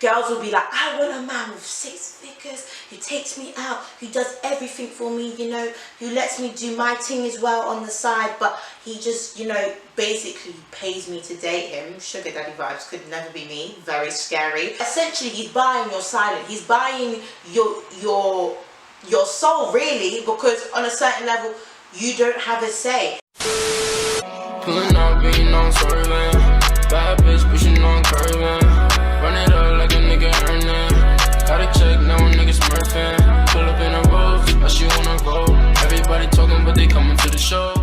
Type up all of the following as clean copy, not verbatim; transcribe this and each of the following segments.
Girls will be like, I want a man with 6 figures, who takes me out, who does everything for me, you know, who lets me do my thing as well on the side, but he just, you know, basically pays me to date him. Sugar daddy vibes could never be me. Very scary. Essentially, he's buying your silence. He's buying your soul, really, because on a certain level, you don't have a say. Pulling up, being on swerving. Bad bitch, but you know I'm curving. Run it up like a nigga earning. Gotta check, now a nigga smurfing. Pull up in a rose, I she wanna roll. Everybody talking, but they coming to the show.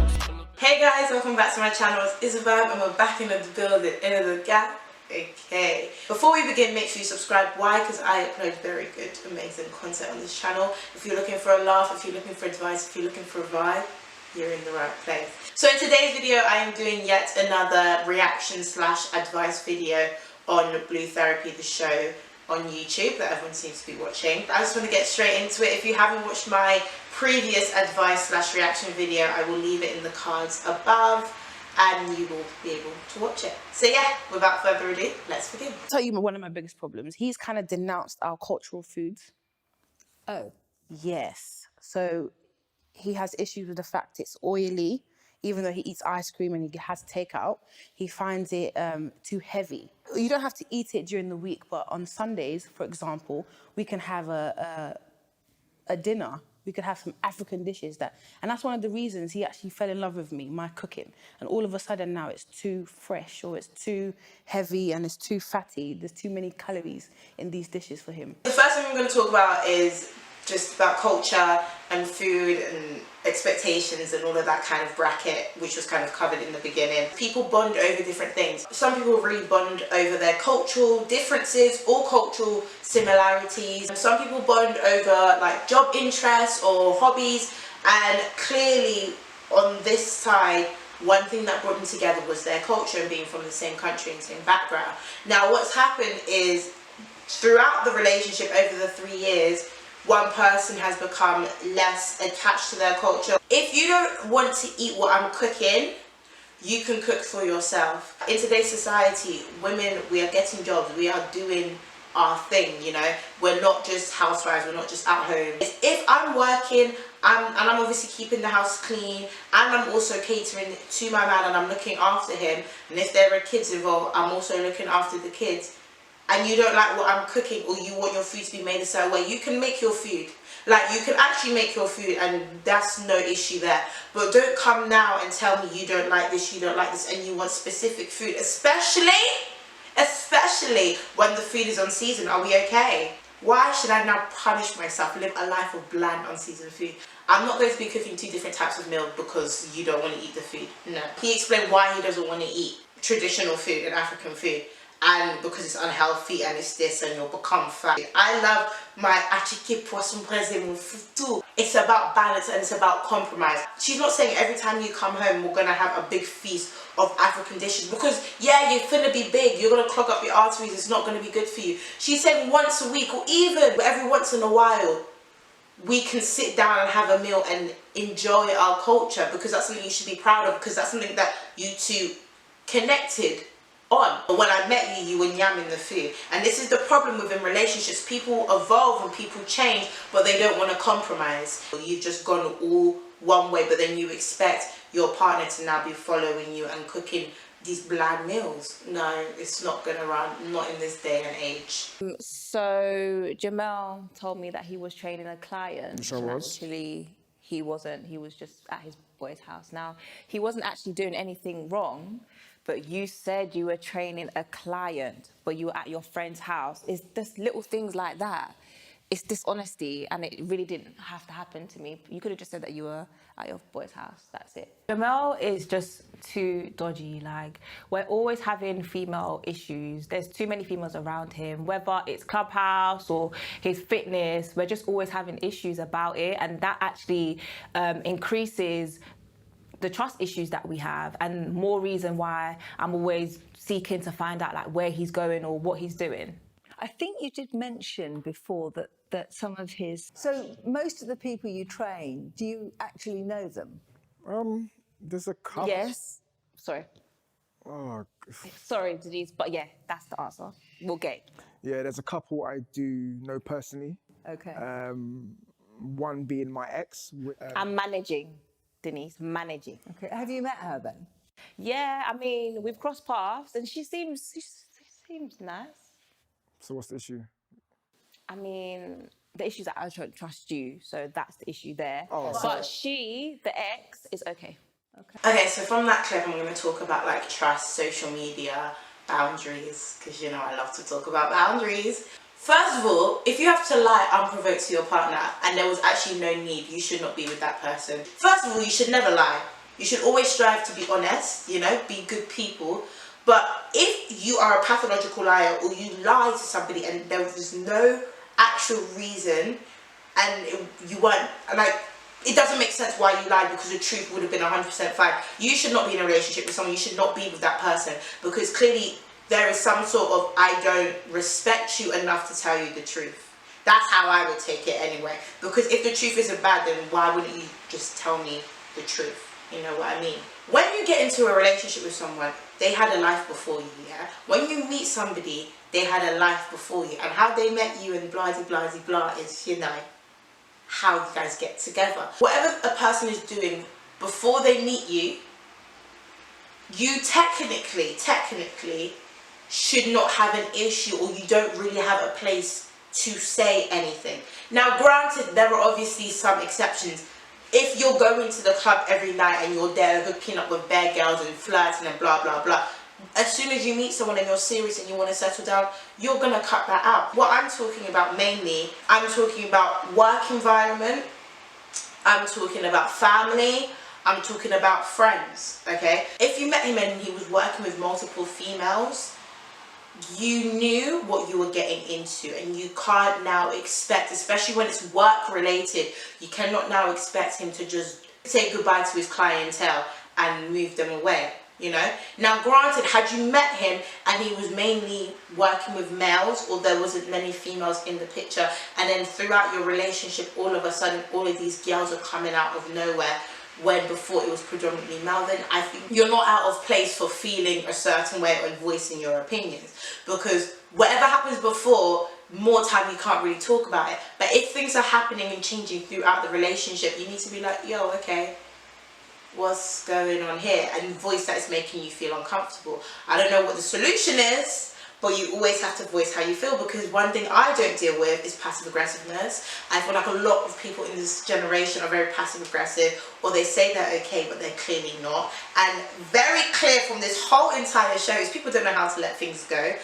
Hey guys, welcome back to my channel. It's Isabel and we're back in the building, in the gap. Okay. Before we begin, make sure you subscribe. Why? Because I upload very good, amazing content on this channel. If you're looking for a laugh, if you're looking for advice, if you're looking for a vibe, you're in the right place. So in today's video, I am doing yet another reaction / advice video on Blue Therapy, the show on YouTube that everyone seems to be watching. I just want to get straight into it. If you haven't watched my previous advice / reaction video, I will leave it in the cards above and you will be able to watch it. So yeah, without further ado, let's begin. I'll tell you one of my biggest problems. He's kind of denounced our cultural foods. Oh. Yes. So he has issues with the fact it's oily. Even though he eats ice cream and he has takeout, he finds it too heavy. You don't have to eat it during the week, but on Sundays, for example, we can have a dinner. We could have some African dishes and that's one of the reasons he actually fell in love with me, my cooking. And all of a sudden now it's too fresh or it's too heavy and it's too fatty. There's too many calories in these dishes for him. The first thing I'm going to talk about is just about culture and food and expectations and all of that kind of bracket, which was kind of covered in the beginning. People bond over different things. Some people really bond over their cultural differences or cultural similarities. Some people bond over like job interests or hobbies, and clearly on this side, one thing that brought them together was their culture and being from the same country and same background. Now what's happened is throughout the relationship over the 3 years, one person has become less attached to their culture. If you don't want to eat what I'm cooking, you can cook for yourself. In today's society, women, we are getting jobs, we are doing our thing, you know. We're not just housewives, we're not just at home. If I'm working, and I'm obviously keeping the house clean, and I'm also catering to my man and I'm looking after him, and if there are kids involved, I'm also looking after the kids, and you don't like what I'm cooking or you want your food to be made a certain way, you can make your food. Like, you can actually make your food and that's no issue there. But don't come now and tell me you don't like this, you don't like this, and you want specific food, especially when the food is unseasoned. Are we okay? Why should I now punish myself, live a life of bland, unseasoned food? I'm not going to be cooking 2 different types of meal because you don't want to eat the food. No. He explained why he doesn't want to eat traditional food and African food. And because it's unhealthy and it's this and you'll become fat. I love my achike poisson braisé mon futu. It's about balance and it's about compromise. She's not saying every time you come home we're gonna have a big feast of African dishes, because yeah, you're gonna be big, you're gonna clog up your arteries, it's not gonna be good for you. She's saying once a week or even every once in a while we can sit down and have a meal and enjoy our culture, because that's something you should be proud of, because that's something that you two connected on. But when I met you, you were yamming the food. And this is the problem within relationships. People evolve and people change, but they don't want to compromise. You've just gone all one way, but then you expect your partner to now be following you and cooking these bland meals. No, it's not gonna run, not in this day and age. So Jamel told me that he was training a client. Sure was. Actually, he wasn't. He was just at his boy's house. Now, he wasn't actually doing anything wrong, but you said you were training a client, but you were at your friend's house. It's just little things like that. It's dishonesty, and it really didn't have to happen to me. You could have just said that you were at your boy's house. That's it. Jamel is just too dodgy. Like, we're always having female issues. There's too many females around him, whether it's Clubhouse or his fitness. We're just always having issues about it, and that actually increases the trust issues that we have, and more reason why I'm always seeking to find out like where he's going or what he's doing. I think you did mention before that some of his... So most of the people you train, do you actually know them? There's a couple. Yes. Sorry. Oh, Sorry, Denise, but yeah, that's the answer. We'll get. yeah, there's a couple I do know personally. Okay. One being my ex. I'm managing, Denise, managing. Okay. Have you met her then? Yeah, I mean, we've crossed paths, and she seems nice. So what's the issue? I mean, the issue is that I don't trust you, so that's the issue there. Oh, but she, the ex, is okay. Okay, so from that clip, I'm going to talk about like trust, social media, boundaries, because you know I love to talk about boundaries. First of all, if you have to lie unprovoked to your partner and there was actually no need, you should not be with that person. First of all, you should never lie. You should always strive to be honest, you know, be good people. But if you are a pathological liar or you lie to somebody and there was no actual reason and you weren't, like, it doesn't make sense why you lied because the truth would have been 100% fine. You should not be in a relationship with someone. You should not be with that person because clearly there is some sort of I don't respect you enough to tell you the truth. That's how I would take it anyway. Because if the truth isn't bad, then why wouldn't you just tell me the truth? You know what I mean? When you get into a relationship with someone, they had a life before you, yeah? When you meet somebody, they had a life before you. And how they met you and blah is, you know, how you guys get together. Whatever a person is doing before they meet you, you technically should not have an issue, or you don't really have a place to say anything. Now granted, there are obviously some exceptions. If you're going to the club every night and you're there hooking up with bare girls and flirting and blah blah blah, as soon as you meet someone and you're serious and you want to settle down, you're going to cut that out. What I'm talking about mainly, I'm talking about work environment, I'm talking about family, I'm talking about friends, okay? If you met him and he was working with multiple females, you knew what you were getting into, and you can't now expect, especially when it's work related, you cannot now expect him to just say goodbye to his clientele and move them away. You know, now granted, had you met him and he was mainly working with males, or there wasn't many females in the picture, and then throughout your relationship all of a sudden all of these girls are coming out of nowhere when before it was predominantly male, then I think you're not out of place for feeling a certain way and voicing your opinions, because whatever happens before, more time you can't really talk about it. But if things are happening and changing throughout the relationship, you need to be like, yo, okay, what's going on here, and voice that is making you feel uncomfortable. I don't know what the solution is, but you always have to voice how you feel, because one thing I don't deal with is passive aggressiveness. I feel like a lot of people in this generation are very passive aggressive, or they say they're okay but they're clearly not. And very clear from this whole entire show is people don't know how to let things go.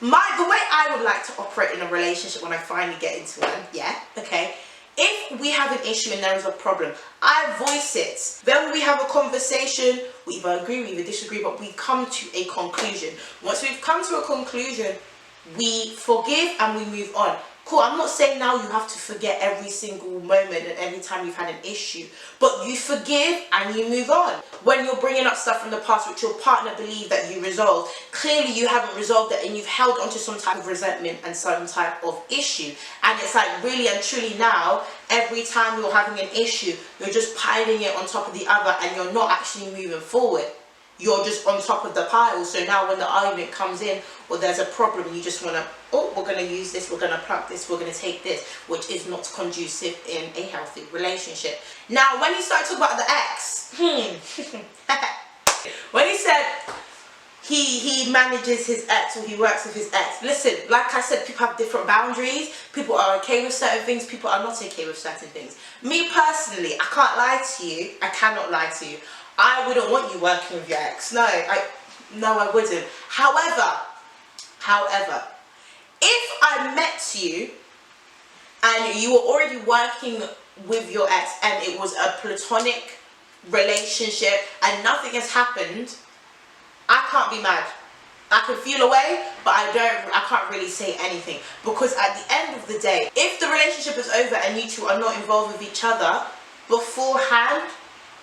The way I would like to operate in a relationship when I finally get into one, yeah, okay, if we have an issue and there is a problem, I voice it. Then we have a conversation, we either agree, we either disagree, but we come to a conclusion. Once we've come to a conclusion, we forgive and we move on. Cool, I'm not saying now you have to forget every single moment and every time you've had an issue, but you forgive and you move on. When you're bringing up stuff from the past which your partner believed that you resolved, clearly you haven't resolved it and you've held onto some type of resentment and some type of issue. And it's like really and truly now, every time you're having an issue, you're just piling it on top of the other and you're not actually moving forward. You're just on top of the pile. So now when the argument comes in or there's a problem, you just want to, oh, we're going to use this, we're going to plug this, we're going to take this, which is not conducive in a healthy relationship. Now, when he started talking about the ex, when he said he manages his ex or he works with his ex, listen, like I said, people have different boundaries. People are okay with certain things, people are not okay with certain things. Me personally, I can't lie to you, I cannot lie to you. I wouldn't want you working with your ex. No, I wouldn't. However, if I met you and you were already working with your ex and it was a platonic relationship and nothing has happened, I can't be mad. I can feel away, but I can't really say anything, because at the end of the day, if the relationship is over and you two are not involved with each other beforehand,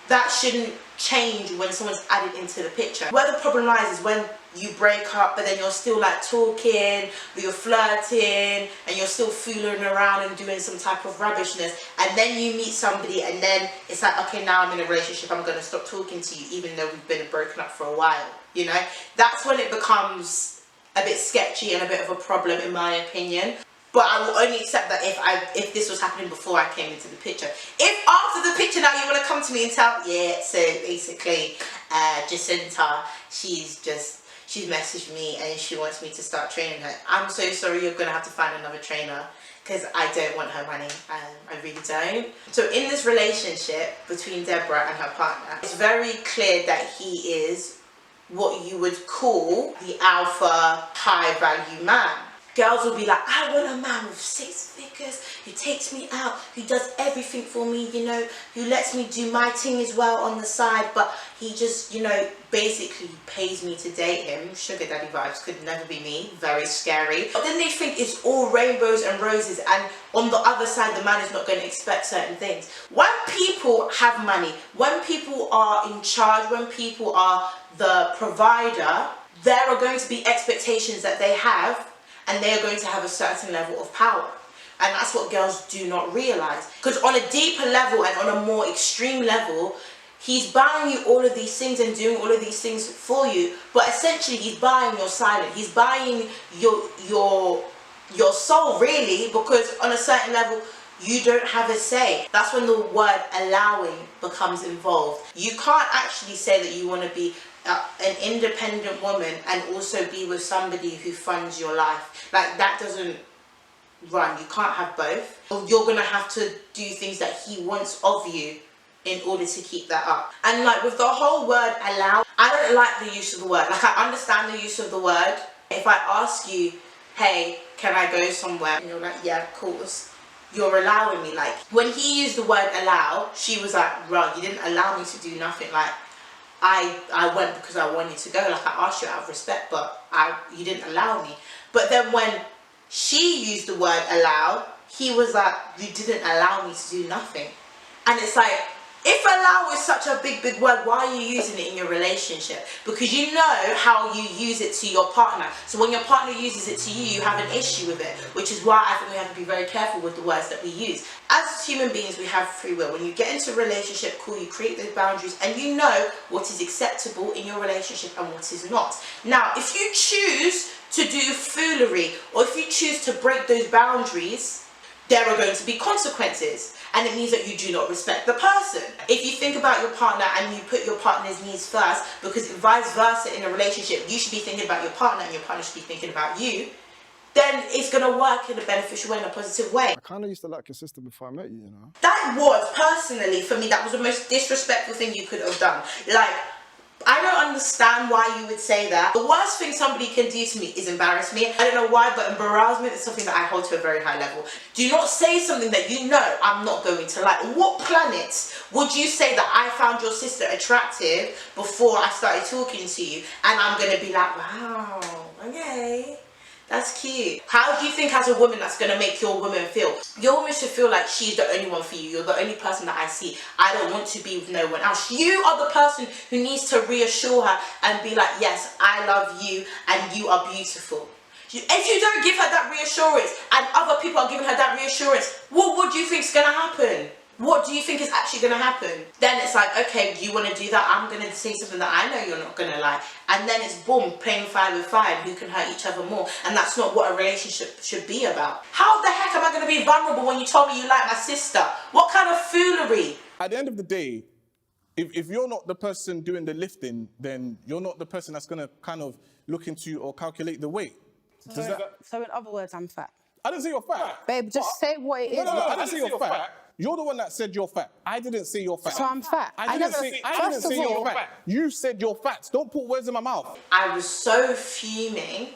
that shouldn't change when someone's added into the picture. Where the problem lies is when you break up but then you're still like talking, but you're flirting and you're still fooling around and doing some type of rubbishness, and then you meet somebody and then it's like, okay, now I'm in a relationship, I'm going to stop talking to you even though we've been broken up for a while. you know? That's when it becomes a bit sketchy and a bit of a problem, in my opinion. But I will only accept that if this was happening before I came into the picture. If after the picture now you want to come to me and tell, yeah, so basically Jacinta, she's messaged me and she wants me to start training her. I'm so sorry, you're going to have to find another trainer, because I don't want her money. I really don't. So in this relationship between Deborah and her partner, it's very clear that he is what you would call the alpha, high value man. Girls will be like, I want a man with 6 figures, who takes me out, who does everything for me, you know, who lets me do my thing as well on the side, but he just, you know, basically pays me to date him. Sugar daddy vibes could never be me. Very scary. But then they think it's all rainbows and roses, and on the other side, the man is not going to expect certain things. When people have money, when people are in charge, when people are the provider, there are going to be expectations that they have, and they are going to have a certain level of power. And that's what girls do not realise. Because on a deeper level and on a more extreme level, he's buying you all of these things and doing all of these things for you, but essentially he's buying your silence. He's buying your soul, really, because on a certain level, you don't have a say. That's when the word allowing becomes involved. You can't actually say that you want to be an independent woman and also be with somebody who funds your life. Like, that doesn't run. You can't have both. You're gonna have to do things that he wants of you in order to keep that up. And like with the whole word allow, I don't like the use of the word. Like, I understand the use of the word. If I ask you, hey, can I go somewhere? And you're like, yeah, of course. You're allowing me. Like, when he used the word allow, she was like, right, you didn't allow me to do nothing. Like, I went because I wanted to go. Like, I asked you out of respect, but you didn't allow me. But then when she used the word allow, he was like, you didn't allow me to do nothing. And it's like, if allow is such a big word, why are you using it in your relationship? Because you know how you use it to your partner. So when your partner uses it to you, you have an issue with it, which is why I think we have to be very careful with the words that we use. As human beings, we have free will. When you get into a relationship, cool, you create those boundaries and you know what is acceptable in your relationship and what is not. Now, if you choose to do foolery, or if you choose to break those boundaries, there are going to be consequences. And it means that you do not respect the person. If you think about your partner and you put your partner's needs first, because vice versa in a relationship, you should be thinking about your partner and your partner should be thinking about you, then it's going to work in a beneficial way, in a positive way. I kind of used to like your sister before I met you, you know? That was, personally, for me, that was the most disrespectful thing you could have done. Like, I don't understand why you would say that. The worst thing somebody can do to me is embarrass me. I don't know why, but embarrassment is something that I hold to a very high level. Do not say something that you know I'm not going to like. On what planet would you say that I found your sister attractive before I started talking to you, and I'm going to be like, wow, okay, that's cute. How do you think as a woman that's going to make your woman feel? Your woman should feel like she's the only one for you. You're the only person that I see. I don't want to be with no one else. You are the person who needs to reassure her and be like, yes, I love you and you are beautiful. If you don't give her that reassurance and other people are giving her that reassurance, what do you think is going to happen? What do you think is actually going to happen? Then it's like, okay, do you want to do that? I'm going to say something that I know you're not going to like. And then it's boom, playing fire with fire, who can hurt each other more. And that's not what a relationship should be about. How the heck am I going to be vulnerable when you told me you like my sister? What kind of foolery? At the end of the day, if you're not the person doing the lifting, then you're not the person that's going to kind of look into or calculate the weight. So in other words, I'm fat. I didn't say you're fat. Babe, just say what it is. No, I didn't say you're fat. You're the one that said you're fat. I didn't say you're fat. So I'm fat. I didn't say you're fat. You said you're fat. Don't put words in my mouth. I was so fuming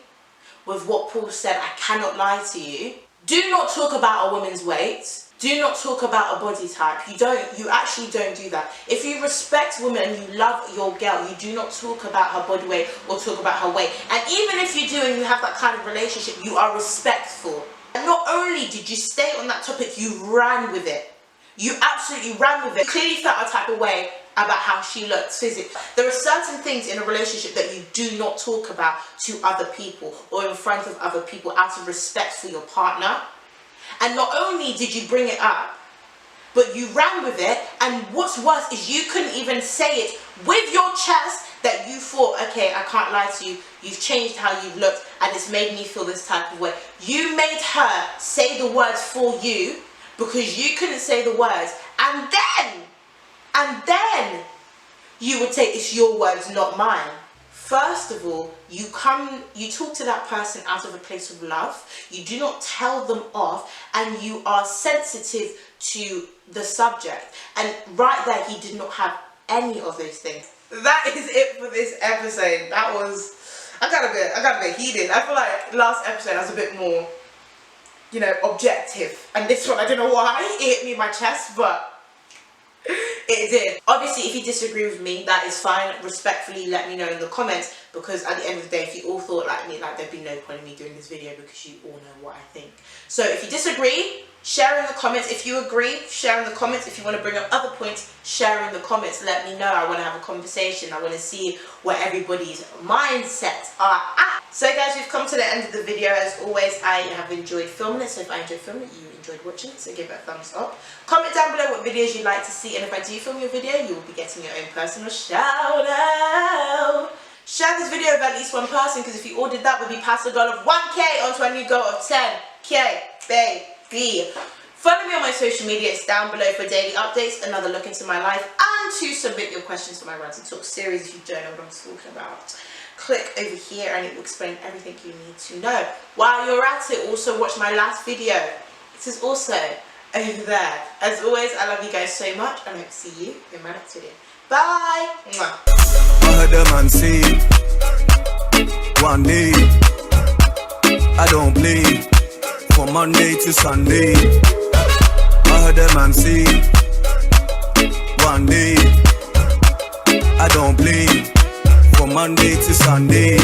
with what Paul said. I cannot lie to you. Do not talk about a woman's weight. Do not talk about a body type. You actually don't do that. If you respect women and you love your girl, you do not talk about her body weight or talk about her weight. And even if you do and you have that kind of relationship, you are respectful. And not only did you stay on that topic, you ran with it. You absolutely ran with it. You clearly felt a type of way about how she looks physically. There are certain things in a relationship that you do not talk about to other people or in front of other people out of respect for your partner. And not only did you bring it up, but you ran with it. And what's worse is you couldn't even say it with your chest that you thought, okay, I can't lie to you, you've changed how you've looked and it's made me feel this type of way. You made her say the words for you because you couldn't say the words, and then you would say it's your words, not mine. First of all, you talk to that person out of a place of love. You do not tell them off, and you are sensitive to the subject. And right there, he did not have any of those things. That is it for this episode. That was, I got a bit heated. I feel like last episode I was a bit more, you know, objective, and this one I don't know why it hit me in my chest, but it did. Obviously, if you disagree with me, that is fine. Respectfully, let me know in the comments, because at the end of the day, if you all thought like me, like, there'd be no point in me doing this video because you all know what I think. So if you disagree, share in the comments. If you agree, share in the comments. If you want to bring up other points, share in the comments. Let me know. I want to have a conversation. I want to see where everybody's mindsets are at. So guys, we've come to the end of the video. As always, I have enjoyed filming it. So if I enjoyed filming it, you enjoyed watching it, so give it a thumbs up. Comment down below what videos you'd like to see, and if I do film your video, you will be getting your own personal shout out. Share this video with at least one person, because if you all did that, we'll be past the goal of 1K onto a new goal of 10K, baby. Follow me on my social media, it's down below for daily updates, another look into my life, and to submit your questions for my Rant and Talk series if you don't know what I'm talking about. Click over here and it will explain everything you need to know. While you're at it, also watch my last video. It is also over there. As always, I love you guys so much, and I hope to see you in my next video. Bye! Mwah. I heard the man say, one day, I don't play, from Monday to Sunday. I heard the man say, one day, I don't play, from Monday to Sunday.